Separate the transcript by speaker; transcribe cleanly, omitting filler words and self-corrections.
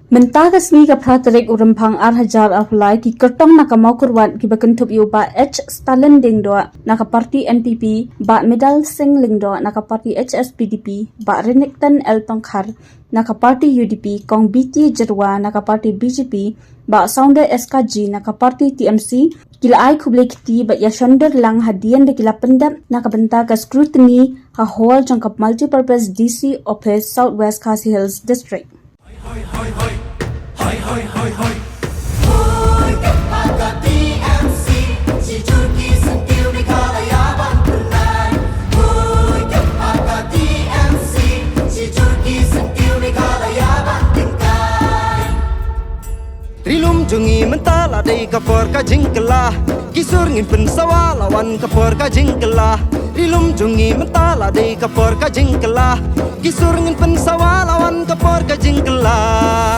Speaker 1: Mentagas ni kapratarek urampang arhajar arhulai ki kertong nakamau kurwan ki bakentup yu ba H. Stalin Dingdoa nakaparti NPP ba Medal Singh Lingdoa nakaparti HSPDP ba Renekton L. Tongkhar nakaparti UDP kong BT Jerwa nakaparti BJP ba Sounder SKG nakaparti TMC kila ay kublay kiti ba Yashonder lang hadian de kila pendap nakabentaga scrutiny ha hall jangkap multipurpose DC Office Southwest Khasi Hills District.
Speaker 2: Rilum jungi mentala dei kapor ka jingkela kisur ngin pensawa lawan kapor ka jingkela Rilum jungi mentala dei kapor ka jingkela kisur ngin pensawa lawan kapor ka jingkela